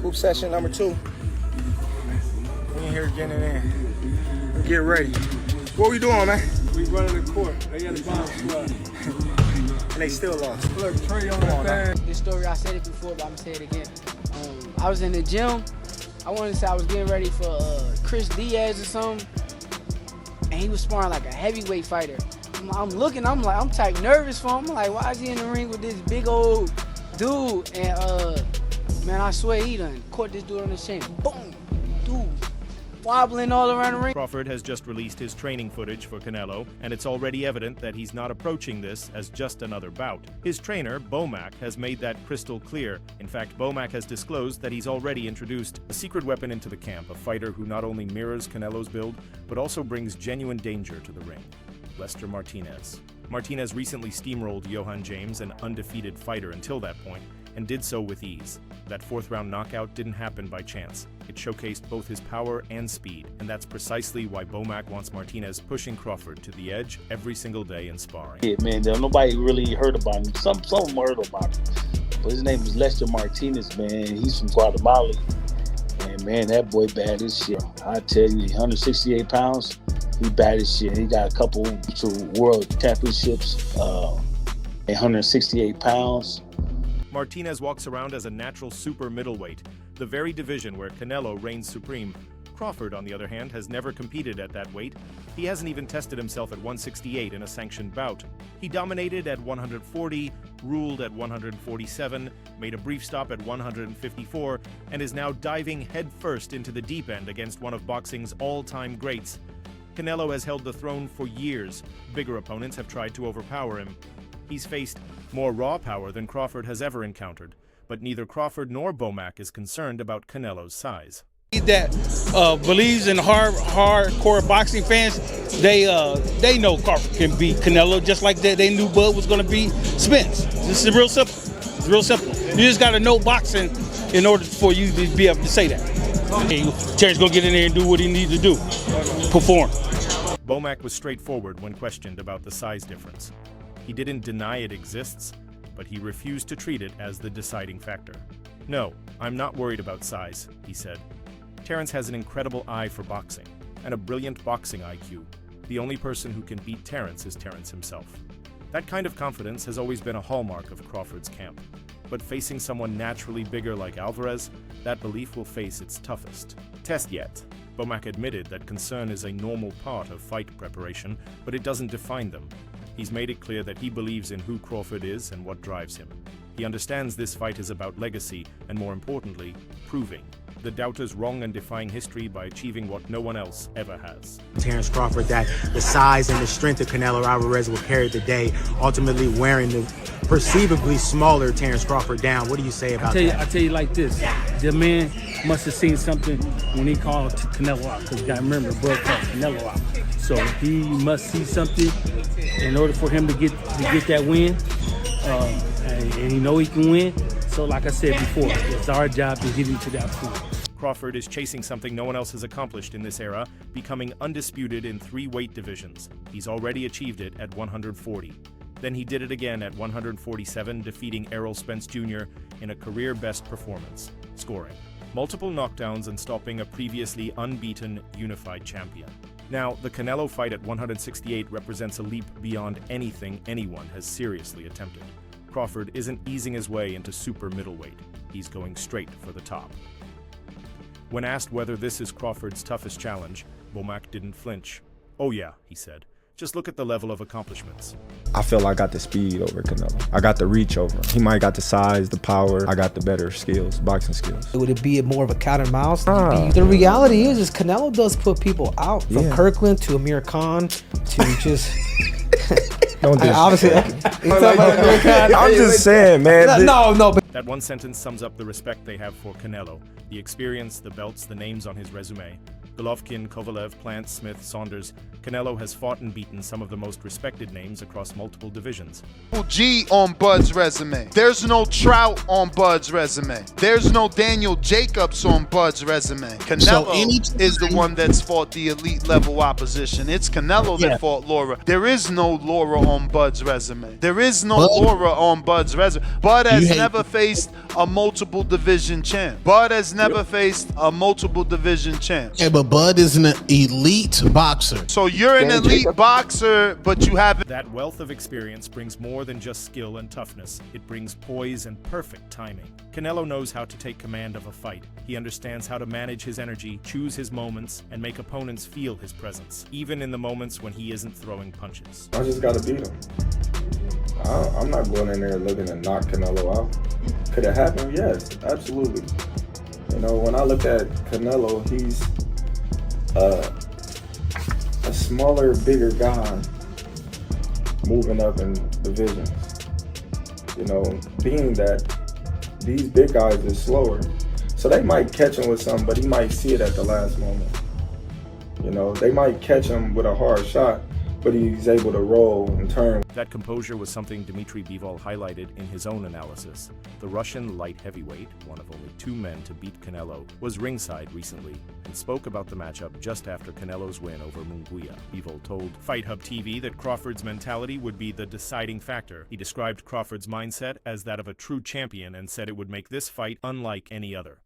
Hoop session number 2. We in here getting it in. Get ready. What we doing, man? We running the court. They got a bomb squad. And they still lost. Look, Trey on the fan. This story, I said it before, but I'm gonna say it again. I was in the gym. I wanted to say I was getting ready for Chris Diaz or something. And he was sparring like a heavyweight fighter. I'm looking, I'm type nervous for him. I'm like, why is he in the ring with this big old dude? And man, I swear he done caught this dude on the shin. Boom! Dude, wobbling all around the ring. Crawford has just released his training footage for Canelo, and it's already evident that he's not approaching this as just another bout. His trainer, Bomac, has made that crystal clear. In fact, Bomac has disclosed that he's already introduced a secret weapon into the camp, a fighter who not only mirrors Canelo's build, but also brings genuine danger to the ring. Lester Martinez. Martinez recently steamrolled Johan James, an undefeated fighter until that point, and did so with ease. That fourth-round knockout didn't happen by chance. It showcased both his power and speed, and that's precisely why Bomac wants Martinez pushing Crawford to the edge every single day in sparring. Yeah, man, nobody really heard about him. Some of them heard about him, but his name is Lester Martinez, man. He's from Guatemala, and man, that boy bad as shit. I tell you, 168 pounds, he bad as shit. He got a couple to world championships, 168 pounds. Martinez walks around as a natural super middleweight, the very division where Canelo reigns supreme. Crawford, on the other hand, has never competed at that weight. He hasn't even tested himself at 168 in a sanctioned bout. He dominated at 140, ruled at 147, made a brief stop at 154, and is now diving headfirst into the deep end against one of boxing's all-time greats. Canelo has held the throne for years. Bigger opponents have tried to overpower him. He's faced more raw power than Crawford has ever encountered, but neither Crawford nor Bomac is concerned about Canelo's size. That believes in hardcore boxing fans, they know Crawford can beat Canelo just like they knew Bud was going to beat Spence. This is real simple. It's real simple. You just got to know boxing in order for you to be able to say that. Hey, Terence gonna get in there and do what he needs to do, perform. Bomac was straightforward when questioned about the size difference. He didn't deny it exists, but he refused to treat it as the deciding factor. "No, I'm not worried about size," he said. Terence has an incredible eye for boxing, and a brilliant boxing IQ. The only person who can beat Terence is Terence himself. That kind of confidence has always been a hallmark of Crawford's camp. But facing someone naturally bigger like Alvarez, that belief will face its toughest test yet. Bomac admitted that concern is a normal part of fight preparation, but it doesn't define them. He's made it clear that he believes in who Crawford is and what drives him. He understands this fight is about legacy and, more importantly, proving the doubters wrong and defying history by achieving what no one else ever has. Terence Crawford, that the size and the strength of Canelo Alvarez will carry the day, ultimately wearing the perceivably smaller Terence Crawford down. What do you say about that? I tell you like this, the man must have seen something when he called Canelo out, because you got to remember, Bud called Canelo out. So he must see something in order for him to get that win, and he know he can win. So like I said before, it's our job to get him to that point. Crawford is chasing something no one else has accomplished in this era, becoming undisputed in 3 weight divisions. He's already achieved it at 140. Then he did it again at 147, defeating Errol Spence Jr. in a career-best performance, scoring multiple knockdowns and stopping a previously unbeaten unified champion. Now, the Canelo fight at 168 represents a leap beyond anything anyone has seriously attempted. Crawford isn't easing his way into super middleweight. He's going straight for the top. When asked whether this is Crawford's toughest challenge, Bomac didn't flinch. "Oh yeah," he said. "Just look at the level of accomplishments." I feel I got the speed over Canelo. I got the reach over him. He might got the size, the power. I got the better skills, boxing skills. Would it be more of a cat and mouse? The reality is Canelo does put people out, from Kirkland to Amir Khan to just... Don't do obviously, I'm just saying, man. No. But that one sentence sums up the respect they have for Canelo, the experience, the belts, the names on his resume. Golovkin, Kovalev, Plant, Smith, Saunders, Canelo has fought and beaten some of the most respected names across multiple divisions. G on Bud's resume. There's no Trout on Bud's resume. There's no Daniel Jacobs on Bud's resume. Canelo is the one that's fought the elite level opposition. It's Canelo that fought Laura. There is no Laura on Bud's resume. There is no Laura on Bud's resume. Bud has never faced a multiple division champ. Bud has never faced a multiple division champ. Yeah, but Bud is an elite boxer. So you're an elite boxer, but you haven't. That wealth of experience brings more than just skill and toughness. It brings poise and perfect timing. Canelo knows how to take command of a fight. He understands how to manage his energy, choose his moments, and make opponents feel his presence, even in the moments when he isn't throwing punches. I just gotta beat him. I'm not going in there looking to knock Canelo out. Could it happen? Yes, absolutely. You know, when I look at Canelo, he's a smaller, bigger guy moving up in divisions. You know, being that these big guys are slower, so they might catch him with something, but he might see it at the last moment. You know, they might catch him with a hard shot, but he's able to roll and turn. That composure was something Dmitry Bivol highlighted in his own analysis. The Russian light heavyweight, one of only 2 men to beat Canelo, was ringside recently and spoke about the matchup just after Canelo's win over Munguia. Bivol told Fight Hub TV that Crawford's mentality would be the deciding factor. He described Crawford's mindset as that of a true champion and said it would make this fight unlike any other.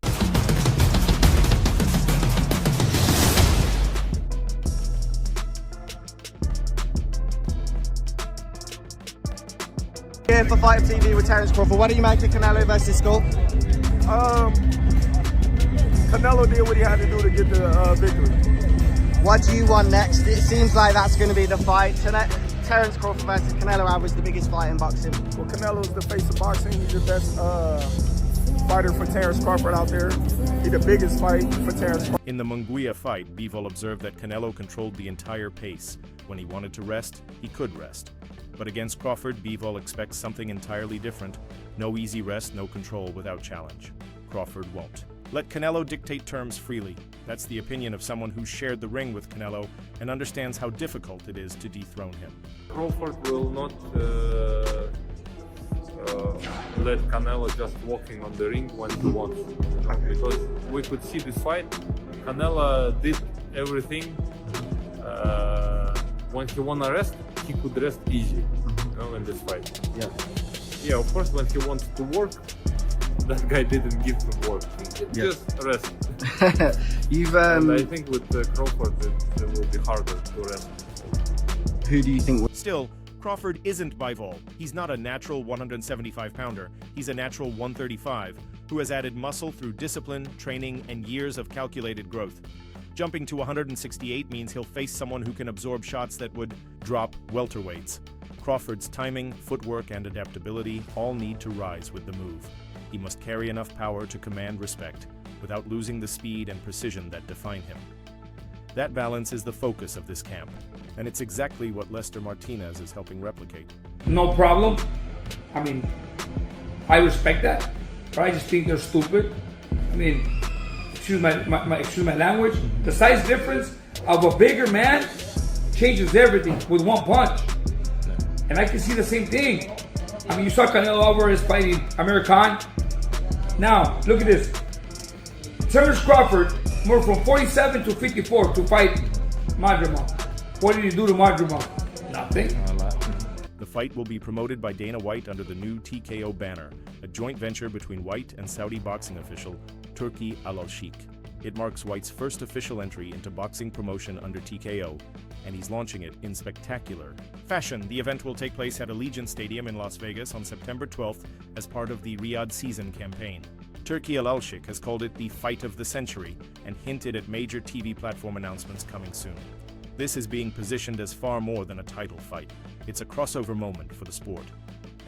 Here for Fight TV with Terence Crawford. What do you make of Canelo versus Skull? Canelo did what he had to do to get the victory. What do you want next? It seems like that's going to be the fight. Terence Crawford versus Canelo Alvarez, the biggest fight in boxing. Well, Canelo's the face of boxing. He's the best fighter for Terence Crawford out there. He's the biggest fight for Terence Crawford. In the Munguia fight, Bivol observed that Canelo controlled the entire pace. When he wanted to rest, he could rest. But against Crawford, Bivol expects something entirely different. No easy rest, no control without challenge. Crawford won't. Let Canelo dictate terms freely. That's the opinion of someone who shared the ring with Canelo and understands how difficult it is to dethrone him. Crawford will not let Canelo just walking on the ring when he wants, because we could see this fight. Canelo did everything. When he wanna rest, he could rest easy, in this fight. Yeah, of course, when he wants to work, that guy didn't give him work. Just rest. And I think with Crawford, it will be harder to rest. Who do you think? Still, Crawford isn't Bivol. He's not a natural 175-pounder. He's a natural 135 who has added muscle through discipline, training, and years of calculated growth. Jumping to 168 means he'll face someone who can absorb shots that would drop welterweights. Crawford's timing, footwork, and adaptability all need to rise with the move. He must carry enough power to command respect without losing the speed and precision that define him. That balance is the focus of this camp, and it's exactly what Lester Martinez is helping replicate. No problem. I mean, I respect that, but I just think they're stupid. I mean, excuse my language. The size difference of a bigger man changes everything with one punch. And I can see the same thing. I mean, you saw Canelo Alvarez fighting Amir Khan. Now, look at this. Terence Crawford moved from 47 to 54 to fight Madrimov. What did he do to Madrimov? Nothing. The fight will be promoted by Dana White under the new TKO banner, a joint venture between White and Saudi boxing official Turki Al-Sheikh. It marks White's first official entry into boxing promotion under TKO, and he's launching it in spectacular fashion. The event will take place at Allegiant Stadium in Las Vegas on September 12th as part of the Riyadh season campaign. Turki Al-Sheikh has called it the fight of the century and hinted at major TV platform announcements coming soon. This is being positioned as far more than a title fight. It's a crossover moment for the sport.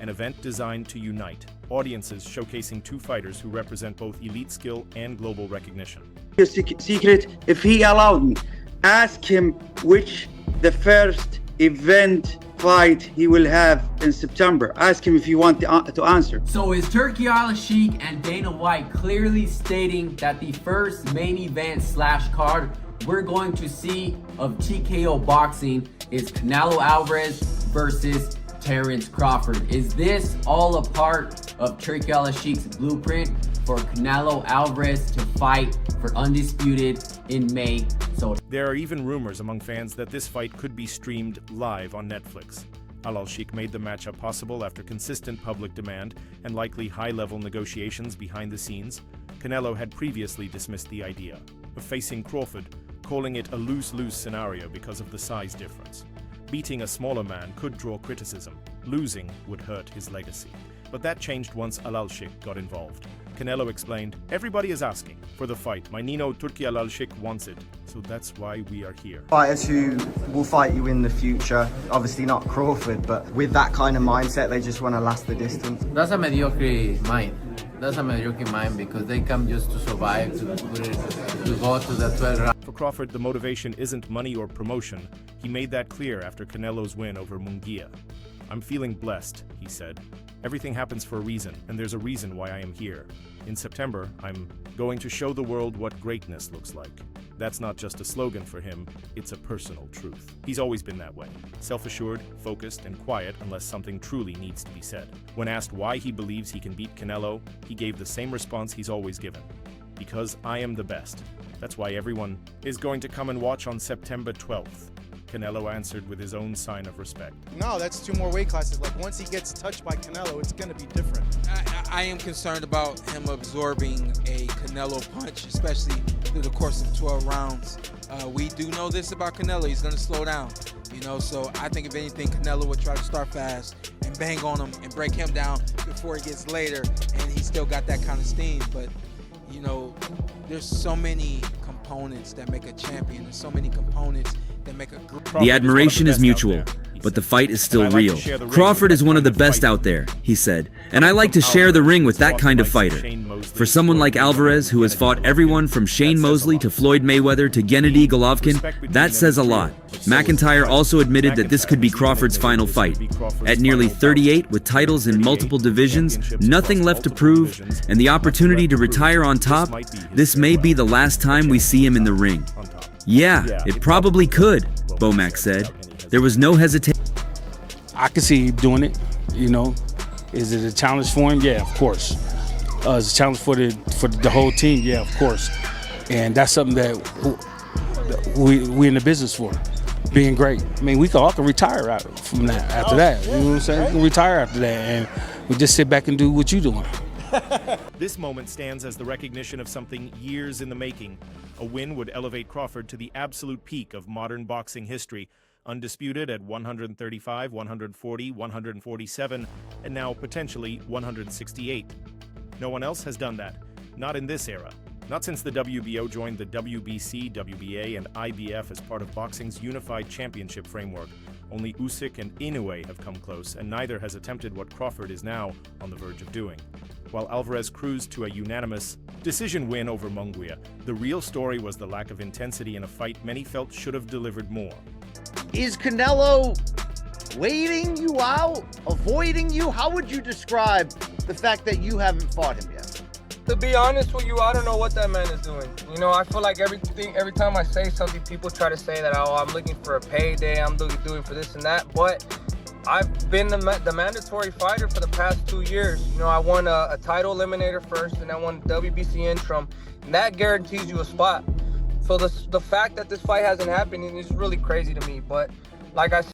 An event designed to unite audiences, showcasing 2 fighters who represent both elite skill and global recognition. Secret, if he allowed me, ask him which the first event fight he will have in September. Ask him if you want to answer. So is Turki Al-Sheikh and Dana White clearly stating that the first main event / card we're going to see of TKO boxing is Canelo Alvarez versus Terence Crawford. Is this all a part of Turki Al-Sheikh's blueprint for Canelo Alvarez to fight for undisputed in May? So there are even rumors among fans that this fight could be streamed live on Netflix. Al-Sheikh made the matchup possible after consistent public demand and likely high-level negotiations behind the scenes. Canelo had previously dismissed the idea of facing Crawford, calling it a lose-lose scenario because of the size difference. Beating a smaller man could draw criticism. Losing would hurt his legacy. But that changed once Al-Sheikh got involved. Canelo explained, "Everybody is asking for the fight. My Nino Turki Al-Sheikh wants it, so that's why we are here." Fighters who will fight you in the future, obviously not Crawford, but with that kind of mindset, they just want to last the distance. that's a mediocre mind. That's a mediocre mind because they come just to survive, to go to the 12 round. For Crawford, the motivation isn't money or promotion. He made that clear after Canelo's win over Munguia. "I'm feeling blessed," he said. "Everything happens for a reason, and there's a reason why I am here. In September, I'm going to show the world what greatness looks like." That's not just a slogan for him, it's a personal truth. He's always been that way, self-assured, focused, and quiet unless something truly needs to be said. When asked why he believes he can beat Canelo, he gave the same response he's always given. "Because I am the best. That's why everyone is going to come and watch on September 12th. Canelo answered with his own sign of respect. No, that's 2 more weight classes. Like, once he gets touched by Canelo, it's going to be different. I am concerned about him absorbing a Canelo punch, especially through the course of 12 rounds. We do know this about Canelo. He's going to slow down, you know, so I think if anything, Canelo would try to start fast and bang on him and break him down before he gets later, and he still got that kind of steam. But, you know, there's so many components that make a champion. There's so many components that make a group. The admiration is mutual, but the fight is still real. Crawford is one of the best out there, he said, and I like to share the ring with that kind of fighter. For someone like Alvarez, who has fought everyone from Shane Mosley to Floyd Mayweather to Gennady Golovkin, that says a lot. McIntyre also admitted that this could be Crawford's final fight. At nearly 38, with titles in multiple divisions, nothing left to prove, and the opportunity to retire on top, this may be the last time we see him in the ring. Yeah, it probably could, Bomac said. There was no hesitation. I could see him doing it, you know. Is it a challenge for him? Yeah, of course. It's a challenge for the whole team? Yeah, of course. And that's something that we in the business for, being great. I mean, we all can retire from that after that. You know what I'm saying? We can retire after that, and we just sit back and do what you're doing. This moment stands as the recognition of something years in the making. A win would elevate Crawford to the absolute peak of modern boxing history, undisputed at 135, 140, 147, and now potentially 168. No one else has done that, not in this era. Not since the WBO joined the WBC, WBA, and IBF as part of boxing's unified championship framework. Only Usyk and Inoue have come close, and neither has attempted what Crawford is now on the verge of doing. While Alvarez cruised to a unanimous decision win over Munguia, the real story was the lack of intensity in a fight many felt should have delivered more. Is Canelo waiting you out, avoiding you? How would you describe the fact that you haven't fought him yet? To be honest with you, I don't know what that man is doing. You know, I feel like every time I say something, people try to say that, oh, I'm looking for a payday, I'm doing for this and that, but I've been the mandatory fighter for the past 2 years. You know, I won a title eliminator first, and I won WBC interim, and that guarantees you a spot. So the fact that this fight hasn't happened is really crazy to me, but like I said,